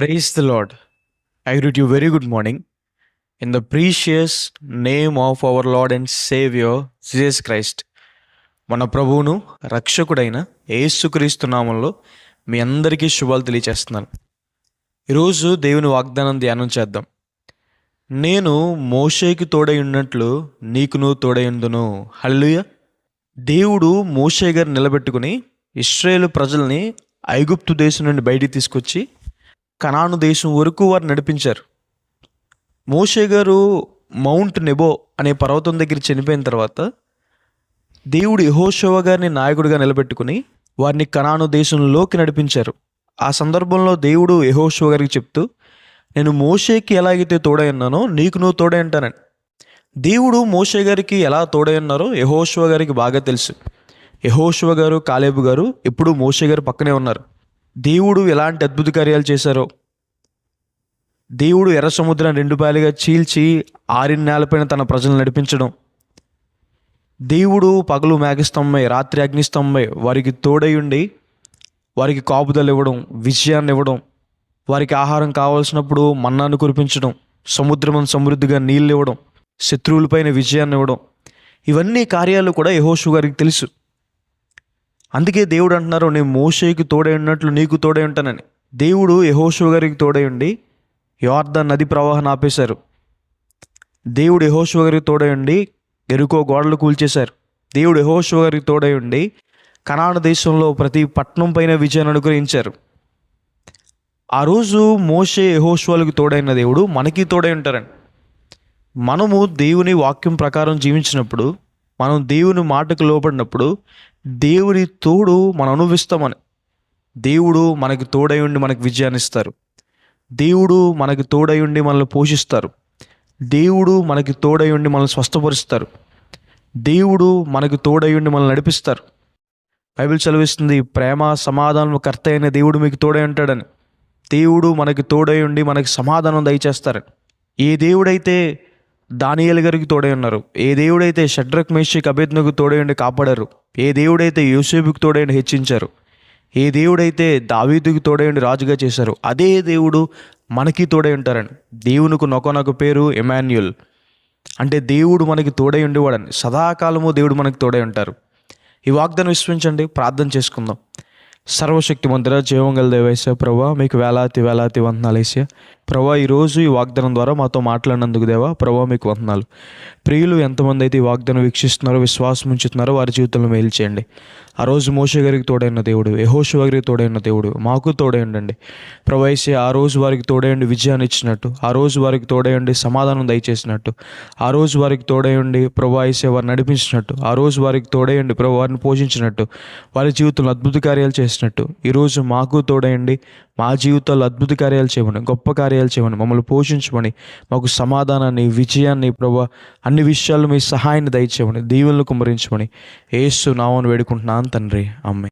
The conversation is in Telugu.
Praise the Lord. I greet you very good morning in the precious name of our Lord and Savior Jesus Christ. మన ప్రభువును రక్షకుడైన యేసుక్రీస్తు నామంలో మీ అందరికీ శుభాలు తెలియచేస్తున్నాను. ఈరోజు దేవుని వాగ్దానం ధ్యానం చేద్దాం. నేను మోషేకి తోడై ఉన్నట్లు నీకును తోడై ఉందును. హల్లెలూయా. దేవుడు మోషే గారిని నిలబెట్టుకుని ఇశ్రాయేలు ప్రజల్ని ఐగుప్తు దేశం నుండి బయటికి తీసుకొచ్చి కనాను దేశం వరకు వారు నడిపించారు. మోషే గారు మౌంట్ నెబో అనే పర్వతం దగ్గర చనిపోయిన తర్వాత దేవుడు యెహోషువ గారిని నాయకుడిగా నిలబెట్టుకుని వారిని కనాను దేశంలోకి నడిపించారు. ఆ సందర్భంలో దేవుడు యెహోషువ గారికి చెప్తూ, నేను మోషేకి ఎలాగైతే తోడై ఉన్నానో నీకు నువ్వు తోడై ఉంటానని. దేవుడు మోషే గారికి ఎలా తోడై ఉన్నారో యెహోషువ గారికి బాగా తెలుసు. యెహోషువ గారు, కాలేబు గారు ఎప్పుడూ మోషే గారు పక్కనే ఉన్నారు. దేవుడు ఎలాంటి అద్భుత కార్యాలు చేశారో, దేవుడు ఎర్ర సముద్రాన్ని రెండు పాయలుగా చీల్చి ఆరిన నేలపైన తన ప్రజలను నడిపించడం, దేవుడు పగలు మేఘస్తంభమై రాత్రి అగ్నిస్తంభమై వారికి తోడై ఉండి వారికి కాపుదలు ఇవ్వడం, విజయాన్ని ఇవ్వడం, వారికి ఆహారం కావాల్సినప్పుడు మన్నాను కురిపించడం, సముద్రం సమృద్ధిగా నీళ్ళు ఇవ్వడం, శత్రువులపైన విజయాన్ని ఇవ్వడం, ఇవన్నీ కార్యాలు కూడా యెహోషువ గారికి తెలుసు. అందుకే దేవుడు అంటున్నారు, నేను మోషేకి తోడై ఉన్నట్లు నీకు తోడై ఉంటానని. దేవుడు యెహోషువ గారికి తోడై ఉండి యోర్దాను నది ప్రవాహాన్ని ఆపేశారు. దేవుడు యెహోషువ గారికి తోడై ఉండి యెరికో గోడలు కూల్చేశారు. దేవుడు యెహోషువ గారికి తోడై ఉండి కనాను దేశంలో ప్రతి పట్టణం పైన విజయాన్ని అనుగ్రహించారు. ఆ రోజు మోషే యెహోషువలకు తోడైన దేవుడు మనకి తోడై ఉంటారండి. మనము దేవుని వాక్యం ప్రకారం జీవించినప్పుడు, మనం దేవుని మాటకు లోబడినప్పుడు దేవుని తోడు మనం అనుభవిస్తామని. దేవుడు మనకి తోడై ఉండి మనకు విజయాన్ని ఇస్తారు. దేవుడు మనకి తోడై ఉండి మనల్ని పోషిస్తారు. దేవుడు మనకి తోడై ఉండి మనల్ని స్వస్థపరుస్తారు. దేవుడు మనకి తోడై ఉండి మనల్ని నడిపిస్తారు. బైబిల్ చదివిస్తుంది, ప్రేమ సమాధానం కర్త అయిన దేవుడు మీకు తోడై ఉంటాడని. దేవుడు మనకి తోడై ఉండి మనకి సమాధానం దయచేస్తారని. ఏ దేవుడైతే దానియేలు గారికి తోడై ఉన్నారు, ఏ దేవుడైతే షడ్రక్ మేషక్ అబేద్నెగోకు తోడై ఉండి కాపాడారు, ఏ దేవుడైతే యోసేపుకి తోడై ఉండి హెచ్చించారు, ఏ దేవుడైతే దావీదుకి తోడై ఉండి రాజుగా చేశారు, అదే దేవుడు మనకి తోడై ఉంటారని. దేవునికి నొకనొక పేరు ఎమాన్యుయల్, అంటే దేవుడు మనకి తోడై ఉండేవాడని. సదాకాలము దేవుడు మనకి తోడై ఉంటారు. ఈ వాగ్దానం విశ్వసించండి. ప్రార్థన చేసుకుందాం. సర్వశక్తిమంతుడా, జీవం గల దేవా, ప్రభా మీకు వేలాది వందనాలు వేసా. ప్రభా ఈరోజు ఈ వాగ్దానం ద్వారా మాతో మాట్లాడినందుకు దేవా, ప్రభా మీకు వందనాలు. ప్రియులు ఎంతమంది అయితే ఈ వాగ్దానం వీక్షిస్తున్నారో, విశ్వాసం ఉంచుతున్నారో వారి జీవితంలో మేలు చేయండి. ఆ రోజు మోషే గారికి తోడైన దేవుడు, యెహోషువ గారికి తోడైన దేవుడు మాకు తోడై ఉండండి. ప్రభా యేసయ్య, ఆ రోజు వారికి తోడై ఉండి విజయాన్ని ఇచ్చినట్టు, ఆ రోజు వారికి తోడై ఉండి సమాధానం దయచేసినట్టు, ఆ రోజు వారికి తోడై ఉండి ప్రభా యేసయ్య వారిని నడిపించినట్టు, ఆ రోజు వారికి తోడై ఉండి ప్రభా వారిని పోషించినట్టు, వారి జీవితంలో అద్భుత కార్యాలు చేసినట్టు ఈరోజు మాకు తోడయండి. మా జీవితాల్లో అద్భుత కార్యాలు చేయమని, గొప్ప కార్యాలు చేయమని, మమ్మల్ని పోషించమని, మాకు సమాధానాన్ని, విజయాన్ని ప్రభా అన్ని విషయాల్లో మీ సహాయాన్ని దయచేయమని, దీవెనలు కుమ్మరించమని యేసు నామమున వేడుకుంటున్నాను తండ్రి. ఆమేన్.